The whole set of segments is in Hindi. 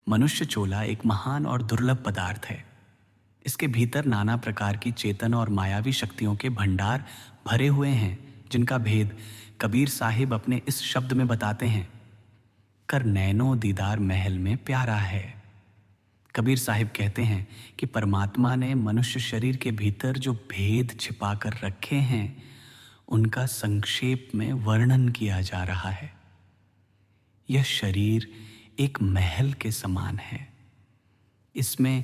मनुष्य चोला एक महान और दुर्लभ पदार्थ है। इसके भीतर नाना प्रकार की चेतन और मायावी शक्तियों के भंडार भरे हुए हैं, जिनका भेद कबीर साहिब अपने इस शब्द में बताते हैं, कर नैनो दीदार महल में प्यारा है। कबीर साहिब कहते हैं कि परमात्मा ने मनुष्य शरीर के भीतर जो भेद छिपा कर रखे हैं, उनका संक्षेप में वर्णन किया जा रहा है। यह शरीर एक महल के समान है। इसमें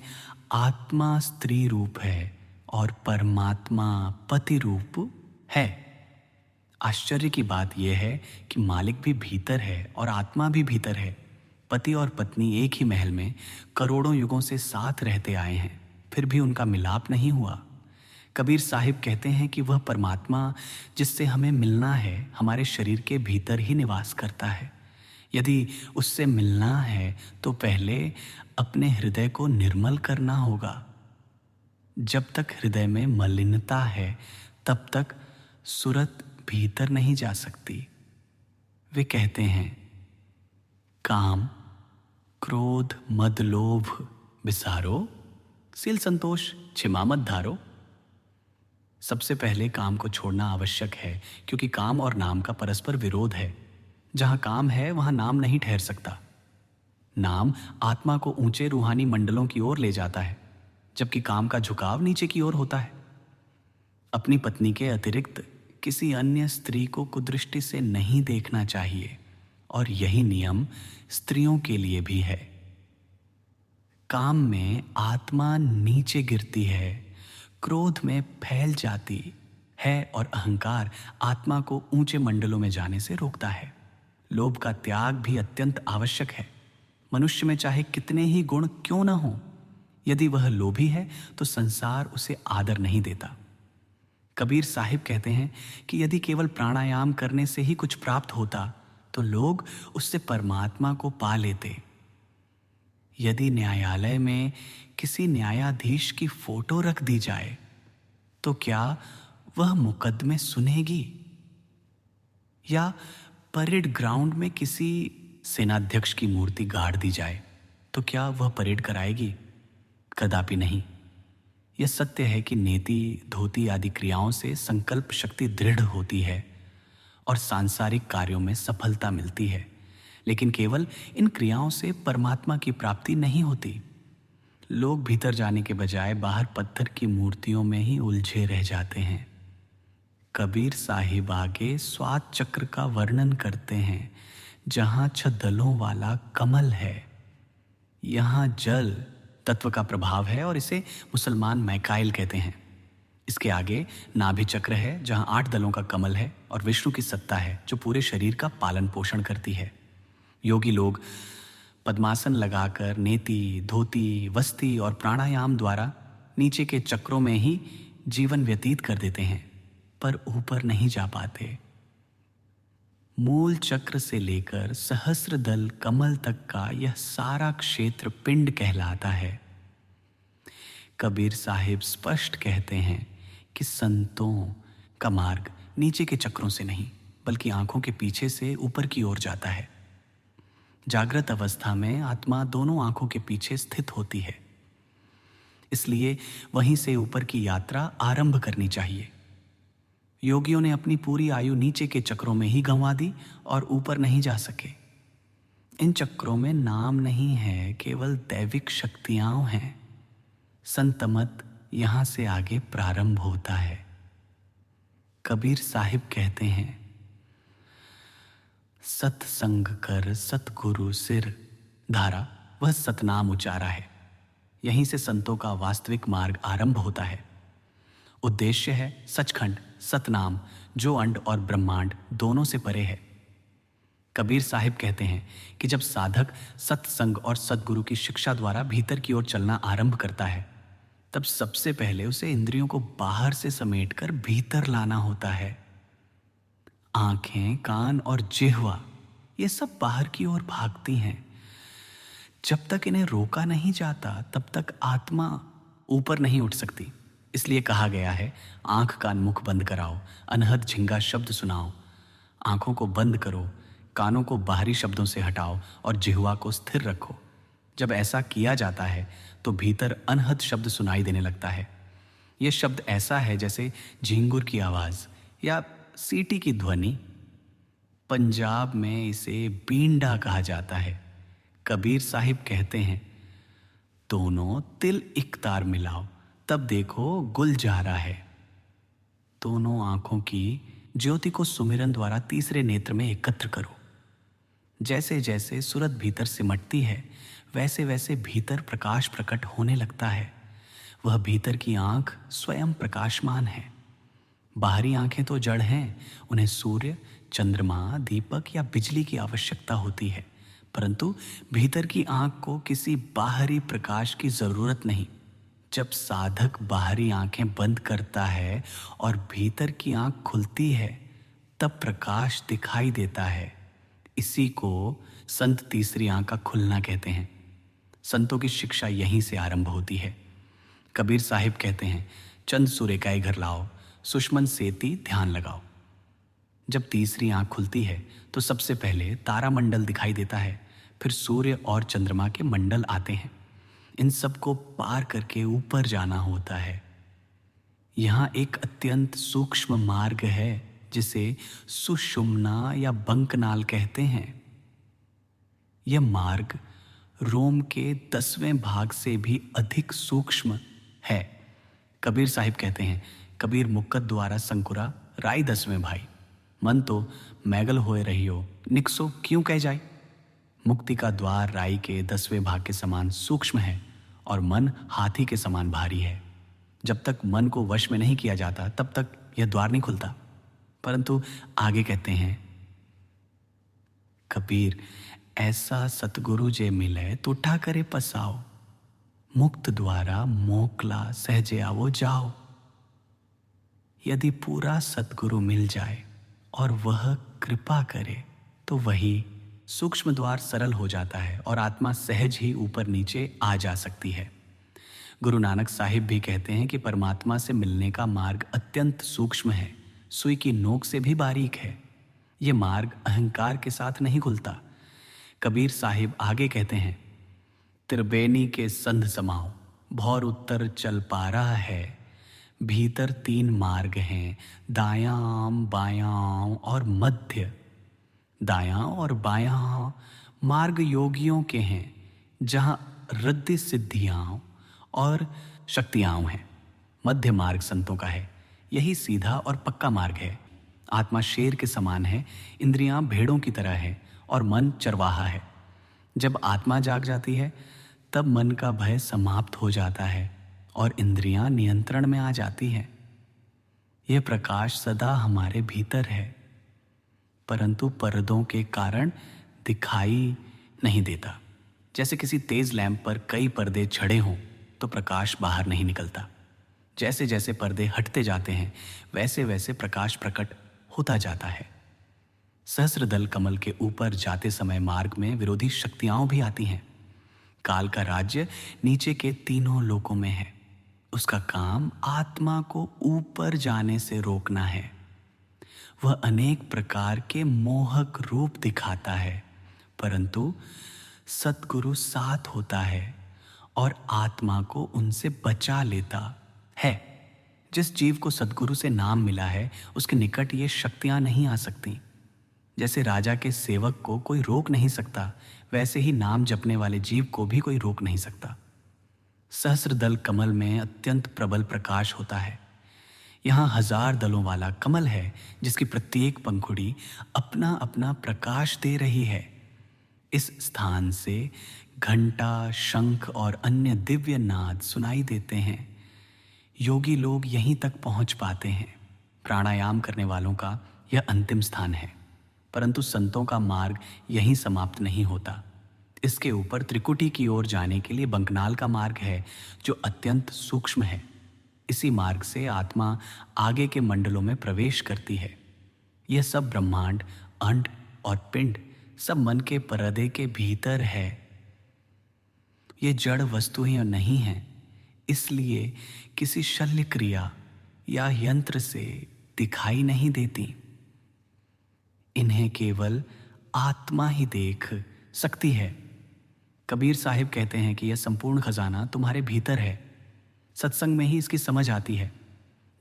आत्मा स्त्री रूप है और परमात्मा पति रूप है। आश्चर्य की बात यह है कि मालिक भी भीतर है और आत्मा भी भीतर है। पति और पत्नी एक ही महल में करोड़ों युगों से साथ रहते आए हैं, फिर भी उनका मिलाप नहीं हुआ। कबीर साहिब कहते हैं कि वह परमात्मा जिससे हमें मिलना है, हमारे शरीर के भीतर ही निवास करता है। यदि उससे मिलना है तो पहले अपने हृदय को निर्मल करना होगा। जब तक हृदय में मलिनता है, तब तक सुरत भीतर नहीं जा सकती। वे कहते हैं, काम क्रोध मद लोभ बिसारो, सील संतोष छिमा मत धारो। सबसे पहले काम को छोड़ना आवश्यक है, क्योंकि काम और नाम का परस्पर विरोध है। जहां काम है वहां नाम नहीं ठहर सकता। नाम आत्मा को ऊंचे रूहानी मंडलों की ओर ले जाता है, जबकि काम का झुकाव नीचे की ओर होता है। अपनी पत्नी के अतिरिक्त किसी अन्य स्त्री को कुदृष्टि से नहीं देखना चाहिए, और यही नियम स्त्रियों के लिए भी है। काम में आत्मा नीचे गिरती है, क्रोध में फैल जाती है और अहंकार आत्मा को ऊंचे मंडलों में जाने से रोकता है। लोभ का त्याग भी अत्यंत आवश्यक है। मनुष्य में चाहे कितने ही गुण क्यों न हो, यदि वह लोभी है तो संसार उसे आदर नहीं देता। कबीर साहिब कहते हैं कि यदि केवल प्राणायाम करने से ही कुछ प्राप्त होता तो लोग उससे परमात्मा को पा लेते। यदि न्यायालय में किसी न्यायाधीश की फोटो रख दी जाए तो क्या वह मुकदमे सुनेगी? या परेड ग्राउंड में किसी सेनाध्यक्ष की मूर्ति गाड़ दी जाए तो क्या वह परेड कराएगी? कदापि नहीं। यह सत्य है कि नेति धोती आदि क्रियाओं से संकल्प शक्ति दृढ़ होती है और सांसारिक कार्यों में सफलता मिलती है, लेकिन केवल इन क्रियाओं से परमात्मा की प्राप्ति नहीं होती। लोग भीतर जाने के बजाय बाहर पत्थर की मूर्तियों में ही उलझे रह जाते हैं। कबीर साहिब आगे स्वाद चक्र का वर्णन करते हैं, जहां 6 दलों वाला कमल है। यहां जल तत्व का प्रभाव है और इसे मुसलमान मैकाइल कहते हैं। इसके आगे नाभि चक्र है, जहां 8 दलों का कमल है और विष्णु की सत्ता है, जो पूरे शरीर का पालन पोषण करती है। योगी लोग पद्मासन लगाकर नेति, धोती, वस्ती और प्राणायाम द्वारा नीचे के चक्रों में ही जीवन व्यतीत कर देते हैं, पर ऊपर नहीं जा पाते। मूल चक्र से लेकर सहस्र दल कमल तक का यह सारा क्षेत्र पिंड कहलाता है। कबीर साहिब स्पष्ट कहते हैं कि संतों का मार्ग नीचे के चक्रों से नहीं, बल्कि आंखों के पीछे से ऊपर की ओर जाता है। जागृत अवस्था में आत्मा दोनों आंखों के पीछे स्थित होती है, इसलिए वहीं से ऊपर की यात्रा आरंभ करनी चाहिए। योगियों ने अपनी पूरी आयु नीचे के चक्रों में ही गंवा दी और ऊपर नहीं जा सके। इन चक्रों में नाम नहीं है, केवल दैविक शक्तियां हैं। संतमत यहां से आगे प्रारंभ होता है। कबीर साहिब कहते हैं, सत्संग कर सतगुरु सिर धारा, वह सतनाम उचारा है। यहीं से संतों का वास्तविक मार्ग आरंभ होता है। उद्देश्य है सचखंड, सतनाम, जो अंड और ब्रह्मांड दोनों से परे है। कबीर साहिब कहते हैं कि जब साधक सत्संग और सद्गुरु की शिक्षा द्वारा भीतर की ओर चलना आरंभ करता है, तब सबसे पहले उसे इंद्रियों को बाहर से समेटकर भीतर लाना होता है। आंखें, कान और जिह्वा, ये सब बाहर की ओर भागती हैं। जब तक इन्हें रोका नहीं जाता, तब तक आत्मा ऊपर नहीं उठ सकती। इसलिए कहा गया है, आंख कान मुख बंद कराओ, अनहद झिंगा शब्द सुनाओ। आंखों को बंद करो, कानों को बाहरी शब्दों से हटाओ और जिह्वा को स्थिर रखो। जब ऐसा किया जाता है तो भीतर अनहद शब्द सुनाई देने लगता है। यह शब्द ऐसा है जैसे झिंगुर की आवाज या सीटी की ध्वनि। पंजाब में इसे बींडा कहा जाता है। कबीर साहिब कहते हैं, दोनों तिल एक तार मिलाओ तब देखो गुल जा रहा है। दोनों आंखों की ज्योति को सुमिरन द्वारा तीसरे नेत्र में एकत्र करो। जैसे जैसे सूरत भीतर सिमटती है वैसे वैसे भीतर प्रकाश प्रकट होने लगता है। वह भीतर की आंख स्वयं प्रकाशमान है। बाहरी आंखें तो जड़ हैं, उन्हें सूर्य, चंद्रमा, दीपक या बिजली की आवश्यकता होती है, परंतु भीतर की आंख को किसी बाहरी प्रकाश की जरूरत नहीं। जब साधक बाहरी आंखें बंद करता है और भीतर की आंख खुलती है तब प्रकाश दिखाई देता है। इसी को संत तीसरी आंख का खुलना कहते हैं। संतों की शिक्षा यहीं से आरंभ होती है। कबीर साहिब कहते हैं, चंद सुरेकाई घर लाओ, सुषमन सेती ध्यान लगाओ। जब तीसरी आंख खुलती है तो सबसे पहले तारामंडल दिखाई देता है, फिर सूर्य और चंद्रमा के मंडल आते हैं। इन सब को पार करके ऊपर जाना होता है। यहाँ एक अत्यंत सूक्ष्म मार्ग है जिसे सुषुम्ना या बंकनाल कहते हैं। यह मार्ग रोम के 10वें भाग से भी अधिक सूक्ष्म है। कबीर साहिब कहते हैं, कबीर मुक्कत द्वारा संकुरा राय 10वें भाई, मन तो मैगल होए रहियो निकसो क्यों कह जाए। मुक्ति का द्वार राई के 10वें भाग के समान सूक्ष्म है और मन हाथी के समान भारी है। जब तक मन को वश में नहीं किया जाता तब तक यह द्वार नहीं खुलता। परंतु आगे कहते हैं कबीर, ऐसा सतगुरु जे मिले तो उठा करे पसाओ, मुक्त द्वारा मोकला सहजे आवो जाओ। यदि पूरा सतगुरु मिल जाए और वह कृपा करे तो वही सूक्ष्म द्वार सरल हो जाता है और आत्मा सहज ही ऊपर नीचे आ जा सकती है। गुरु नानक साहिब भी कहते हैं कि परमात्मा से मिलने का मार्ग अत्यंत सूक्ष्म है, सुई की नोक से भी बारीक है। ये मार्ग अहंकार के साथ नहीं खुलता। कबीर साहिब आगे कहते हैं, त्रिबेनी के संध समाओ, भौर उत्तर चल पा रहा है। भीतर 3 मार्ग हैं, दायां, बायां और मध्य। दायां और बायां मार्ग योगियों के हैं, जहां रिद्धि सिद्धियां और शक्तियां हैं। मध्य मार्ग संतों का है, यही सीधा और पक्का मार्ग है। आत्मा शेर के समान है, इंद्रियां भेड़ों की तरह है और मन चरवाहा है। जब आत्मा जाग जाती है तब मन का भय समाप्त हो जाता है और इंद्रियां नियंत्रण में आ जाती हैं। यह प्रकाश सदा हमारे भीतर है, परंतु पर्दों के कारण दिखाई नहीं देता। जैसे किसी तेज लैंप पर कई पर्दे छड़े हों तो प्रकाश बाहर नहीं निकलता। जैसे जैसे पर्दे हटते जाते हैं वैसे वैसे प्रकाश प्रकट होता जाता है। सहस्रदल कमल के ऊपर जाते समय मार्ग में विरोधी शक्तियां भी आती हैं। काल का राज्य नीचे के 3 लोकों में है। उसका काम आत्मा को ऊपर जाने से रोकना है। वह अनेक प्रकार के मोहक रूप दिखाता है, परंतु सतगुरु साथ होता है और आत्मा को उनसे बचा लेता है। जिस जीव को सतगुरु से नाम मिला है उसके निकट ये शक्तियां नहीं आ सकती। जैसे राजा के सेवक को कोई रोक नहीं सकता, वैसे ही नाम जपने वाले जीव को भी कोई रोक नहीं सकता। सहस्रदल कमल में अत्यंत प्रबल प्रकाश होता है। यहाँ 1000 दलों वाला कमल है जिसकी प्रत्येक पंखुड़ी अपना अपना प्रकाश दे रही है। इस स्थान से घंटा, शंख और अन्य दिव्य नाद सुनाई देते हैं। योगी लोग यहीं तक पहुंच पाते हैं। प्राणायाम करने वालों का यह अंतिम स्थान है, परंतु संतों का मार्ग यहीं समाप्त नहीं होता। इसके ऊपर त्रिकुटी की ओर जाने के लिए बंकनाल का मार्ग है जो अत्यंत सूक्ष्म है। इसी मार्ग से आत्मा आगे के मंडलों में प्रवेश करती है। यह सब ब्रह्मांड, अंड और पिंड सब मन के पर्दे के भीतर है। ये जड़ वस्तुएं नहीं हैं, इसलिए किसी शल्य क्रिया या यंत्र से दिखाई नहीं देती। इन्हें केवल आत्मा ही देख सकती है। कबीर साहिब कहते हैं कि यह संपूर्ण खजाना तुम्हारे भीतर है। सत्संग में ही इसकी समझ आती है।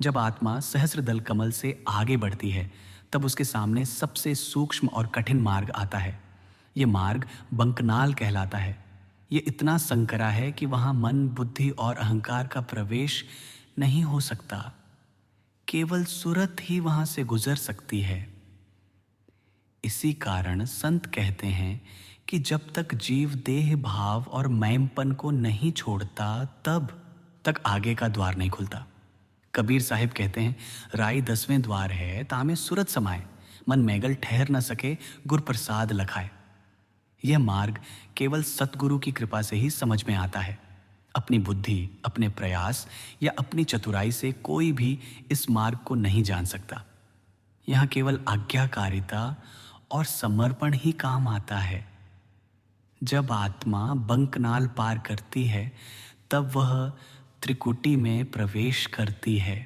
जब आत्मा सहस्रदल कमल से आगे बढ़ती है तब उसके सामने सबसे सूक्ष्म और कठिन मार्ग आता है। यह मार्ग बंकनाल कहलाता है। यह इतना संकरा है कि वहां मन, बुद्धि और अहंकार का प्रवेश नहीं हो सकता। केवल सुरत ही वहां से गुजर सकती है। इसी कारण संत कहते हैं कि जब तक जीव देह भाव और मैमपन को नहीं छोड़ता तब तक आगे का द्वार नहीं खुलता। कबीर साहिब कहते हैं, राई 10वें द्वार है तामे सुरत समाए, मन मैगल ठहर न सके गुर प्रसाद लखाए। यह मार्ग केवल सतगुरु की कृपा से ही समझ में आता है। अपनी बुद्धि, अपने प्रयास या अपनी चतुराई से कोई भी इस मार्ग को नहीं जान सकता। यहाँ केवल आज्ञाकारिता और समर्पण ही काम आता है। जब आत्मा बंकनाल पार करती है तब वह त्रिकुटी में प्रवेश करती है।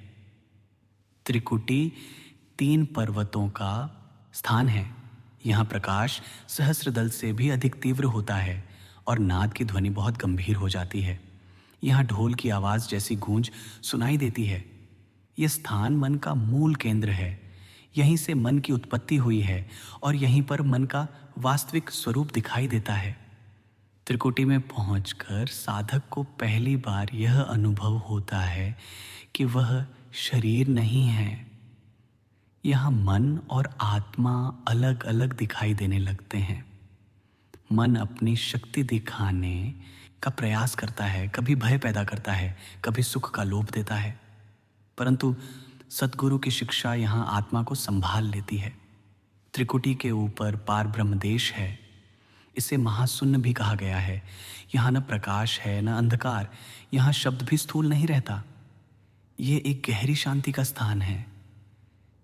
त्रिकुटी 3 पर्वतों का स्थान है। यहाँ प्रकाश सहस्रदल से भी अधिक तीव्र होता है और नाद की ध्वनि बहुत गंभीर हो जाती है। यहाँ ढोल की आवाज़ जैसी गूंज सुनाई देती है। यह स्थान मन का मूल केंद्र है। यहीं से मन की उत्पत्ति हुई है और यहीं पर मन का वास्तविक स्वरूप दिखाई देता है। त्रिकुटी में पहुंचकर साधक को पहली बार यह अनुभव होता है कि वह शरीर नहीं है। यहाँ मन और आत्मा अलग अलग दिखाई देने लगते हैं। मन अपनी शक्ति दिखाने का प्रयास करता है, कभी भय पैदा करता है, कभी सुख का लोभ देता है, परंतु सतगुरु की शिक्षा यहाँ आत्मा को संभाल लेती है। त्रिकुटी के ऊपर पार ब्रह्मदेश है। इसे महाशून्य भी कहा गया है। यहाँ न प्रकाश है न अंधकार। यहाँ शब्द भी स्थूल नहीं रहता। ये एक गहरी शांति का स्थान है।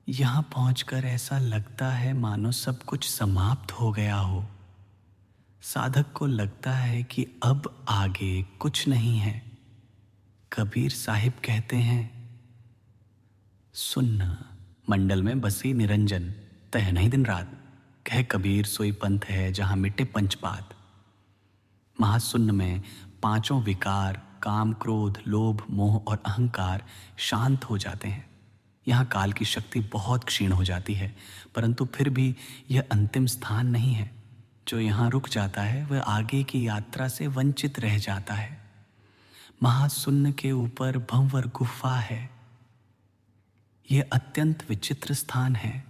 यहाँ पहुंचकर ऐसा लगता है मानो सब कुछ समाप्त हो गया हो। साधक को लगता है कि अब आगे कुछ नहीं है। कबीर साहिब कहते हैं, सुन्न मंडल में बसी निरंजन, तह नहीं दिन रात, कह कबीर सोई पंथ है जहां मिटे पंचपात। महाशून्य में 5 विकार काम, क्रोध, लोभ, मोह और अहंकार शांत हो जाते हैं। यहाँ काल की शक्ति बहुत क्षीण हो जाती है, परंतु फिर भी यह अंतिम स्थान नहीं है। जो यहाँ रुक जाता है वह आगे की यात्रा से वंचित रह जाता है। महाशून्य के ऊपर भंवर गुफा है। यह अत्यंत विचित्र स्थान है।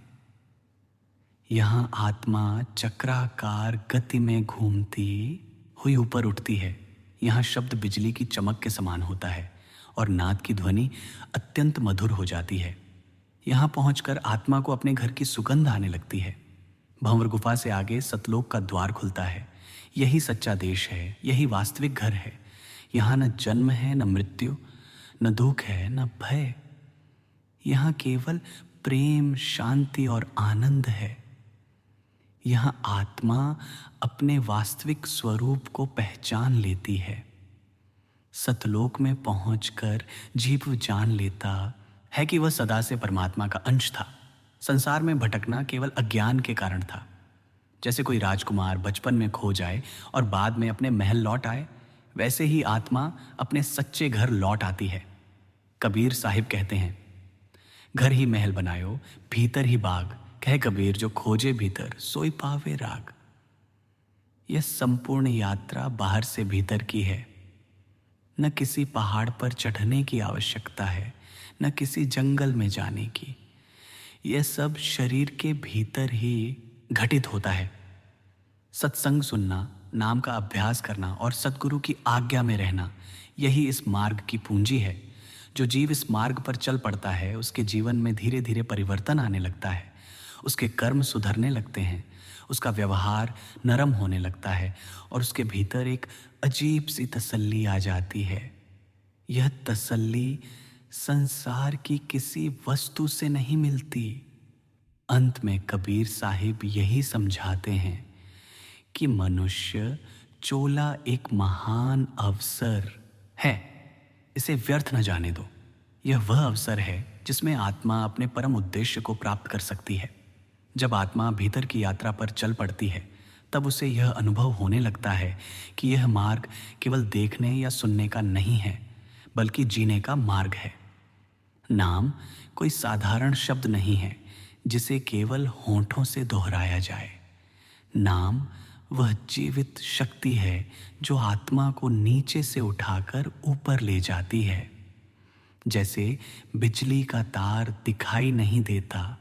यहाँ आत्मा चक्राकार गति में घूमती हुई ऊपर उठती है। यहाँ शब्द बिजली की चमक के समान होता है और नाद की ध्वनि अत्यंत मधुर हो जाती है। यहाँ पहुंचकर आत्मा को अपने घर की सुगंध आने लगती है। भंवर गुफा से आगे सतलोक का द्वार खुलता है। यही सच्चा देश है, यही वास्तविक घर है। यहाँ न जन्म है, न मृत्यु, न दुख है, न भय। यहाँ केवल प्रेम, शांति और आनंद है। यहाँ आत्मा अपने वास्तविक स्वरूप को पहचान लेती है। सतलोक में पहुंचकर जीव जान लेता है कि वह सदा से परमात्मा का अंश था। संसार में भटकना केवल अज्ञान के कारण था। जैसे कोई राजकुमार बचपन में खो जाए और बाद में अपने महल लौट आए, वैसे ही आत्मा अपने सच्चे घर लौट आती है। कबीर साहिब कहते हैं, घर ही महल बनायो भीतर ही बाग, कह कबीर जो खोजे भीतर सोई पावे राग। यह संपूर्ण यात्रा बाहर से भीतर की है। न किसी पहाड़ पर चढ़ने की आवश्यकता है, न किसी जंगल में जाने की। यह सब शरीर के भीतर ही घटित होता है। सत्संग सुनना, नाम का अभ्यास करना और सद्गुरु की आज्ञा में रहना, यही इस मार्ग की पूंजी है। जो जीव इस मार्ग पर चल पड़ता है उसके जीवन में धीरे धीरे परिवर्तन आने लगता है। उसके कर्म सुधरने लगते हैं, उसका व्यवहार नरम होने लगता है और उसके भीतर एक अजीब सी तसल्ली आ जाती है। यह तसल्ली संसार की किसी वस्तु से नहीं मिलती। अंत में कबीर साहिब यही समझाते हैं कि मनुष्य चोला एक महान अवसर है, इसे व्यर्थ न जाने दो। यह वह अवसर है जिसमें आत्मा अपने परम उद्देश्य को प्राप्त कर सकती है। जब आत्मा भीतर की यात्रा पर चल पड़ती है तब उसे यह अनुभव होने लगता है कि यह मार्ग केवल देखने या सुनने का नहीं है, बल्कि जीने का मार्ग है। नाम कोई साधारण शब्द नहीं है जिसे केवल होंठों से दोहराया जाए। नाम वह जीवित शक्ति है जो आत्मा को नीचे से उठाकर ऊपर ले जाती है। जैसे बिजली का तार दिखाई नहीं देता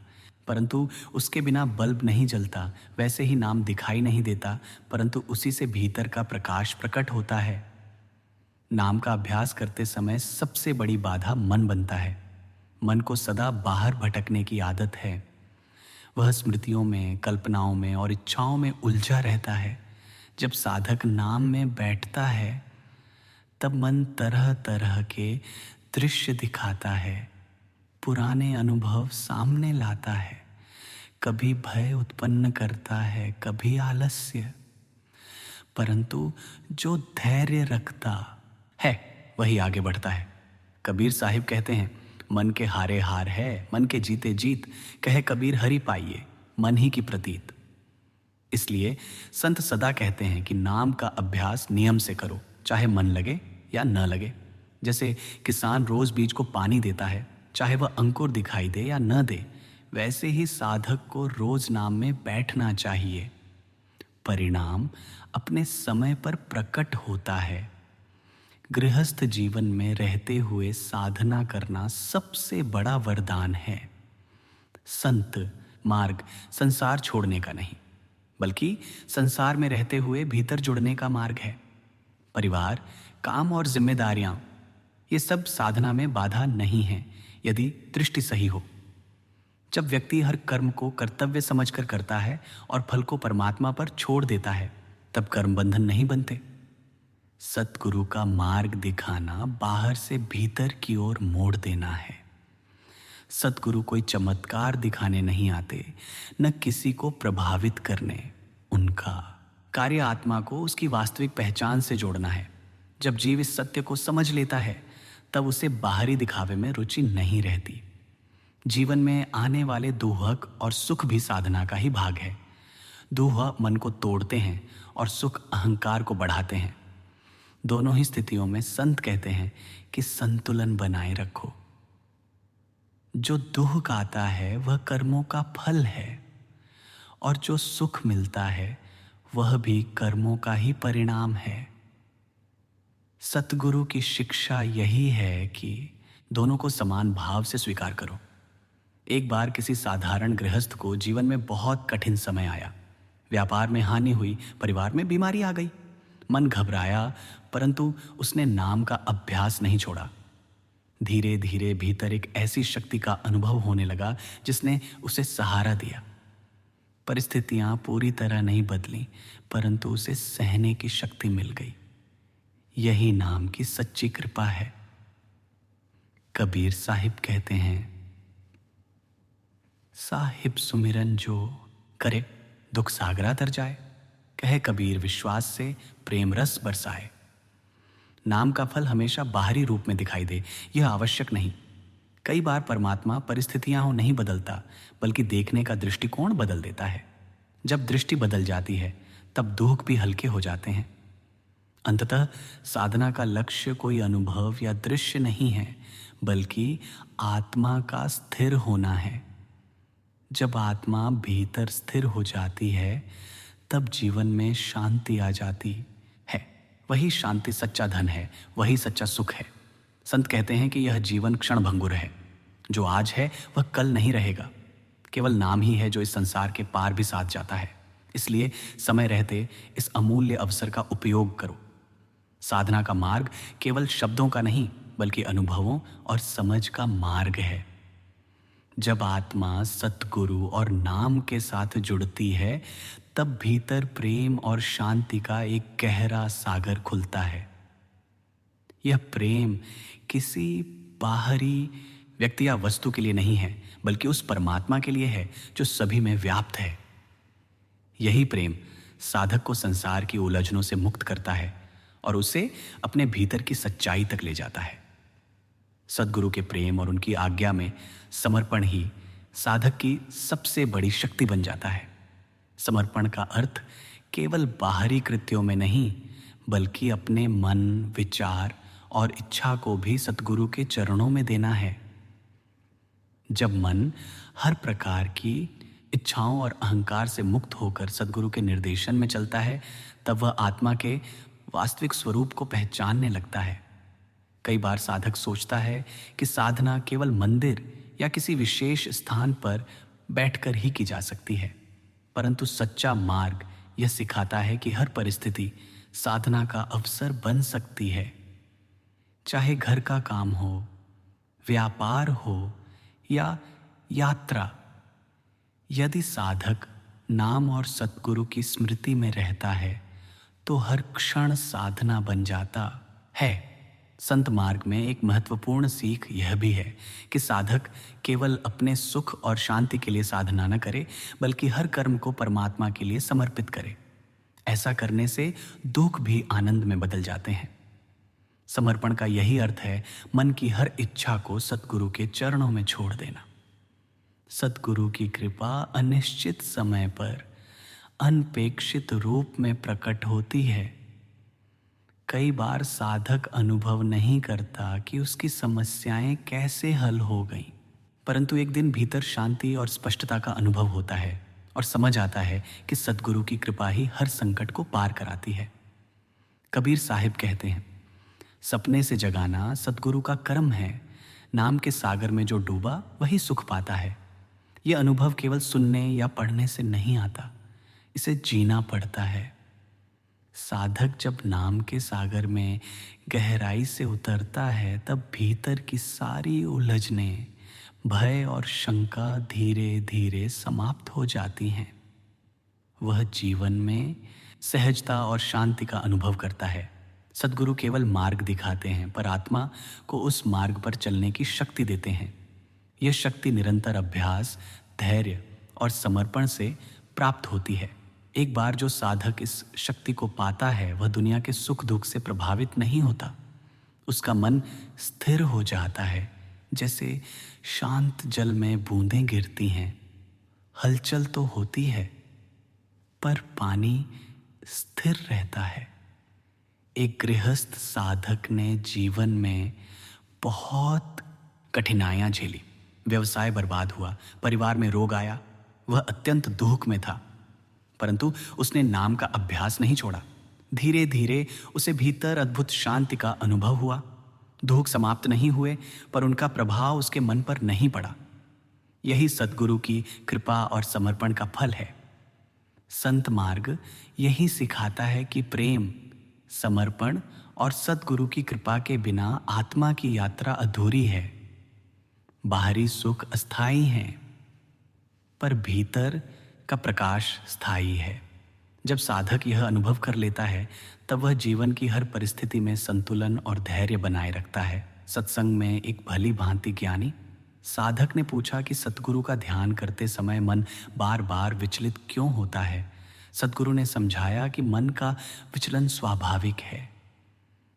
परंतु उसके बिना बल्ब नहीं जलता, वैसे ही नाम दिखाई नहीं देता परंतु उसी से भीतर का प्रकाश प्रकट होता है। नाम का अभ्यास करते समय सबसे बड़ी बाधा मन बनता है। मन को सदा बाहर भटकने की आदत है। वह स्मृतियों में, कल्पनाओं में और इच्छाओं में उलझा रहता है। जब साधक नाम में बैठता है तब मन तरह तरह के दृश्य दिखाता है, पुराने अनुभव सामने लाता है, कभी भय उत्पन्न करता है, कभी आलस्य। परंतु जो धैर्य रखता है वही आगे बढ़ता है। कबीर साहिब कहते हैं, मन के हारे हार है, मन के जीते जीत, कहे कबीर हरि पाइए, मन ही की प्रतीत। इसलिए संत सदा कहते हैं कि नाम का अभ्यास नियम से करो, चाहे मन लगे या न लगे। जैसे किसान रोज बीज को पानी देता है, चाहे वह अंकुर दिखाई दे या न दे, वैसे ही साधक को रोज नाम में बैठना चाहिए। परिणाम अपने समय पर प्रकट होता है। गृहस्थ जीवन में रहते हुए साधना करना सबसे बड़ा वरदान है। संत मार्ग संसार छोड़ने का नहीं, बल्कि संसार में रहते हुए भीतर जुड़ने का मार्ग है। परिवार, काम और जिम्मेदारियां, ये सब साधना में बाधा नहीं है यदि दृष्टि सही हो। जब व्यक्ति हर कर्म को कर्तव्य समझकर करता है और फल को परमात्मा पर छोड़ देता है, तब कर्म बंधन नहीं बनते। सतगुरु का मार्ग दिखाना बाहर से भीतर की ओर मोड़ देना है। सतगुरु कोई चमत्कार दिखाने नहीं आते, न किसी को प्रभावित करने। उनका कार्य आत्मा को उसकी वास्तविक पहचान से जोड़ना है। जब जीव इस सत्य को समझ लेता है तब उसे बाहरी दिखावे में रुचि नहीं रहती। जीवन में आने वाले दुख और सुख भी साधना का ही भाग है। दुख मन को तोड़ते हैं और सुख अहंकार को बढ़ाते हैं। दोनों ही स्थितियों में संत कहते हैं कि संतुलन बनाए रखो। जो दुख आता है वह कर्मों का फल है और जो सुख मिलता है वह भी कर्मों का ही परिणाम है। सतगुरु की शिक्षा यही है कि दोनों को समान भाव से स्वीकार करो। एक बार किसी साधारण गृहस्थ को जीवन में बहुत कठिन समय आया। व्यापार में हानि हुई, परिवार में बीमारी आ गई। मन घबराया परंतु उसने नाम का अभ्यास नहीं छोड़ा। धीरे धीरे भीतर एक ऐसी शक्ति का अनुभव होने लगा जिसने उसे सहारा दिया। परिस्थितियां पूरी तरह नहीं बदली परंतु उसे सहने की शक्ति मिल गई। यही नाम की सच्ची कृपा है। कबीर साहिब कहते हैं, साहिब सुमिरन जो करे दुख सागरा तर जाए, कहे कबीर विश्वास से प्रेम रस बरसाए। नाम का फल हमेशा बाहरी रूप में दिखाई दे, यह आवश्यक नहीं। कई बार परमात्मा परिस्थितियां नहीं बदलता बल्कि देखने का दृष्टिकोण बदल देता है। जब दृष्टि बदल जाती है तब दुख भी हल्के हो जाते हैं। अंततः साधना का लक्ष्य कोई अनुभव या दृश्य नहीं है बल्कि आत्मा का स्थिर होना है। जब आत्मा भीतर स्थिर हो जाती है तब जीवन में शांति आ जाती है। वही शांति सच्चा धन है, वही सच्चा सुख है। संत कहते हैं कि यह जीवन क्षणभंगुर है। जो आज है वह कल नहीं रहेगा। केवल नाम ही है जो इस संसार के पार भी साथ जाता है। इसलिए समय रहते इस अमूल्य अवसर का उपयोग करो। साधना का मार्ग केवल शब्दों का नहीं बल्कि अनुभवों और समझ का मार्ग है। जब आत्मा सतगुरु और नाम के साथ जुड़ती है तब भीतर प्रेम और शांति का एक गहरा सागर खुलता है। यह प्रेम किसी बाहरी व्यक्ति या वस्तु के लिए नहीं है बल्कि उस परमात्मा के लिए है जो सभी में व्याप्त है। यही प्रेम साधक को संसार की उलझनों से मुक्त करता है और उसे अपने भीतर की सच्चाई तक ले जाता है। सद्गुरु के प्रेम और उनकी आज्ञा में समर्पण ही साधक की सबसे बड़ी शक्ति बन जाता है। समर्पण का अर्थ केवल बाहरी कृत्यों में नहीं, बल्कि अपने मन, विचार और इच्छा को भी सद्गुरु के चरणों में देना है। जब मन हर प्रकार की इच्छाओं और अहंकार से मुक्त होकर सद्गुरु के निर्देशन में चलता है, तब वह आत्मा के वास्तविक स्वरूप को पहचानने लगता है। कई बार साधक सोचता है कि साधना केवल मंदिर या किसी विशेष स्थान पर बैठकर ही की जा सकती है, परंतु सच्चा मार्ग यह सिखाता है कि हर परिस्थिति साधना का अवसर बन सकती है। चाहे घर का काम हो, व्यापार हो या यात्रा, यदि साधक नाम और सद्गुरु की स्मृति में रहता है तो हर क्षण साधना बन जाता है। संत मार्ग में एक महत्वपूर्ण सीख यह भी है कि साधक केवल अपने सुख और शांति के लिए साधना न करे, बल्कि हर कर्म को परमात्मा के लिए समर्पित करे। ऐसा करने से दुख भी आनंद में बदल जाते हैं। समर्पण का यही अर्थ है मन की हर इच्छा को सद्गुरु के चरणों में छोड़ देना। सद्गुरु की कृपा अनिश्चित समय पर अनपेक्षित रूप में प्रकट होती है। कई बार साधक अनुभव नहीं करता कि उसकी समस्याएं कैसे हल हो गईं, परंतु एक दिन भीतर शांति और स्पष्टता का अनुभव होता है और समझ आता है कि सद्गुरु की कृपा ही हर संकट को पार कराती है। कबीर साहिब कहते हैं, सपने से जगाना सद्गुरु का कर्म है, नाम के सागर में जो डूबा वही सुख पाता है। यह अनुभव केवल सुनने या पढ़ने से नहीं आता, इसे जीना पड़ता है। साधक जब नाम के सागर में गहराई से उतरता है, तब भीतर की सारी उलझनें, भय और शंका धीरे धीरे समाप्त हो जाती हैं। वह जीवन में सहजता और शांति का अनुभव करता है। सद्गुरु केवल मार्ग दिखाते हैं, पर आत्मा को उस मार्ग पर चलने की शक्ति देते हैं। यह शक्ति निरंतर अभ्यास, धैर्य और समर्पण से प्राप्त होती है। एक बार जो साधक इस शक्ति को पाता है, वह दुनिया के सुख दुख से प्रभावित नहीं होता। उसका मन स्थिर हो जाता है, जैसे शांत जल में बूंदें गिरती हैं। हलचल तो होती है, पर पानी स्थिर रहता है। एक गृहस्थ साधक ने जीवन में बहुत कठिनाइयां झेली। व्यवसाय बर्बाद हुआ, परिवार में रोग आया, वह अत्यंत दुख में था, परंतु उसने नाम का अभ्यास नहीं छोड़ा। धीरे धीरे उसे भीतर अद्भुत शांति का अनुभव हुआ। दुख समाप्त नहीं हुए, पर उनका प्रभाव उसके मन पर नहीं पड़ा। यही सद्गुरु की कृपा और समर्पण का फल है। संत मार्ग यही सिखाता है कि प्रेम, समर्पण और सद्गुरु की कृपा के बिना आत्मा की यात्रा अधूरी है। बाहरी सुख अस्थायी हैं, पर भीतर का प्रकाश स्थायी है। जब साधक यह अनुभव कर लेता है, तब वह जीवन की हर परिस्थिति में संतुलन और धैर्य बनाए रखता है। सत्संग में एक भली भांति ज्ञानी साधक ने पूछा कि सद्गुरु का ध्यान करते समय मन बार बार विचलित क्यों होता है। सद्गुरु ने समझाया कि मन का विचलन स्वाभाविक है।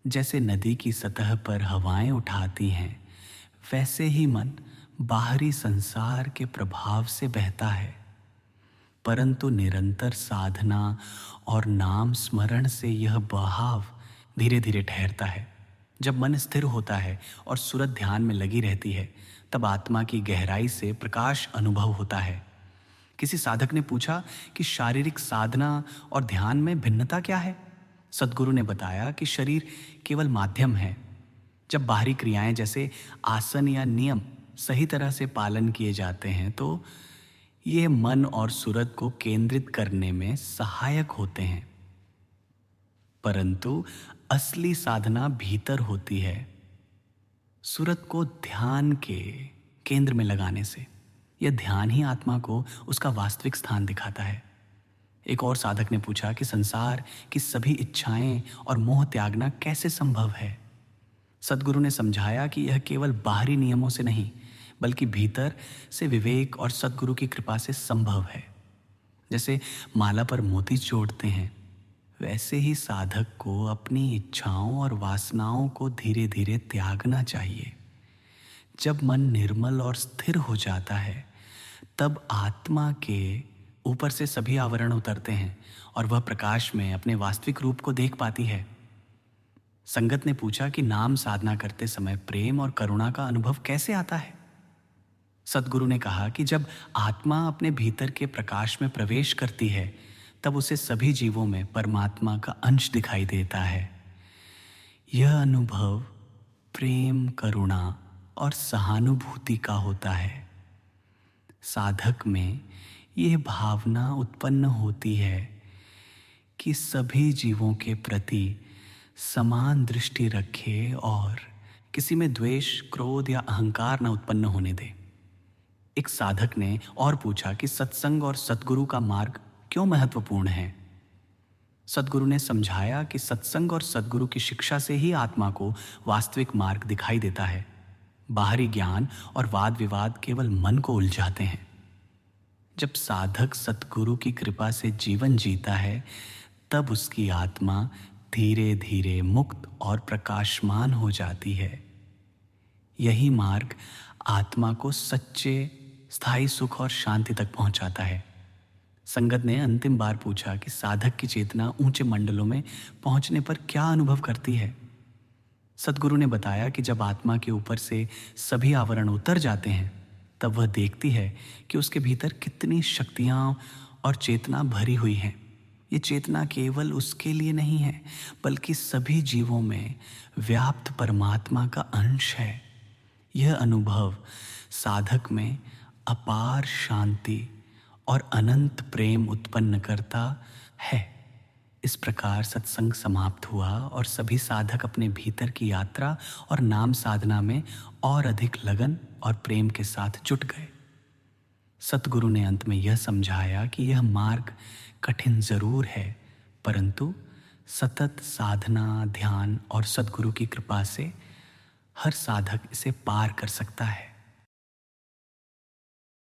जैसे नदी की सतह पर हवाएं उठाती हैं, वैसे ही मन बाहरी संसार के प्रभाव से बहता है, परंतु निरंतर साधना और नाम स्मरण से यह बहाव धीरे धीरे ठहरता है। जब मन स्थिर होता है और सुरत ध्यान में लगी रहती है, तब आत्मा की गहराई से प्रकाश अनुभव होता है। किसी साधक ने पूछा कि शारीरिक साधना और ध्यान में भिन्नता क्या है। सद्गुरु ने बताया कि शरीर केवल माध्यम है। जब बाहरी क्रियाएं जैसे आसन या नियम सही तरह से पालन किए जाते हैं, तो ये मन और सुरत को केंद्रित करने में सहायक होते हैं, परंतु असली साधना भीतर होती है, सुरत को ध्यान के केंद्र में लगाने से। यह ध्यान ही आत्मा को उसका वास्तविक स्थान दिखाता है। एक और साधक ने पूछा कि संसार की सभी इच्छाएं और मोह त्यागना कैसे संभव है। सद्गुरु ने समझाया कि यह केवल बाहरी नियमों से नहीं, बल्कि भीतर से विवेक और सद्गुरु की कृपा से संभव है। जैसे माला पर मोती जोड़ते हैं, वैसे ही साधक को अपनी इच्छाओं और वासनाओं को धीरे धीरे त्यागना चाहिए। जब मन निर्मल और स्थिर हो जाता है, तब आत्मा के ऊपर से सभी आवरण उतरते हैं और वह प्रकाश में अपने वास्तविक रूप को देख पाती है। संगत ने पूछा कि नाम साधना करते समय प्रेम और करुणा का अनुभव कैसे आता है। सद्गुरु ने कहा कि जब आत्मा अपने भीतर के प्रकाश में प्रवेश करती है तब उसे सभी जीवों में परमात्मा का अंश दिखाई देता है। यह अनुभव प्रेम, करुणा और सहानुभूति का होता है। साधक में यह भावना उत्पन्न होती है कि सभी जीवों के प्रति समान दृष्टि रखे और किसी में द्वेष, क्रोध या अहंकार न उत्पन्न होने दे। एक साधक ने और पूछा कि सत्संग और सद्गुरु का मार्ग क्यों महत्वपूर्ण है। सद्गुरु ने समझाया कि सत्संग और सद्गुरु की शिक्षा से ही आत्मा को वास्तविक मार्ग दिखाई देता है। बाहरी ज्ञान और वाद विवाद केवल मन को उलझाते हैं। जब साधक सद्गुरु की कृपा से जीवन जीता है तब उसकी आत्मा धीरे धीरे मुक्त और प्रकाशमान हो जाती है। यही मार्ग आत्मा को सच्चे स्थायी सुख और शांति तक पहुंचाता है। संगत ने अंतिम बार पूछा कि साधक की चेतना ऊंचे मंडलों में पहुंचने पर क्या अनुभव करती है। सद्गुरु ने बताया कि जब आत्मा के ऊपर से सभी आवरण उतर जाते हैं तब वह देखती है कि उसके भीतर कितनी शक्तियां और चेतना भरी हुई हैं। ये चेतना केवल उसके लिए नहीं है बल्कि सभी जीवों में व्याप्त परमात्मा का अंश है। यह अनुभव साधक में अपार शांति और अनंत प्रेम उत्पन्न करता है। इस प्रकार सत्संग समाप्त हुआ और सभी साधक अपने भीतर की यात्रा और नाम साधना में और अधिक लगन और प्रेम के साथ जुट गए। सतगुरु ने अंत में यह समझाया कि यह मार्ग कठिन जरूर है, परंतु सतत साधना, ध्यान और सद्गुरु की कृपा से हर साधक इसे पार कर सकता है।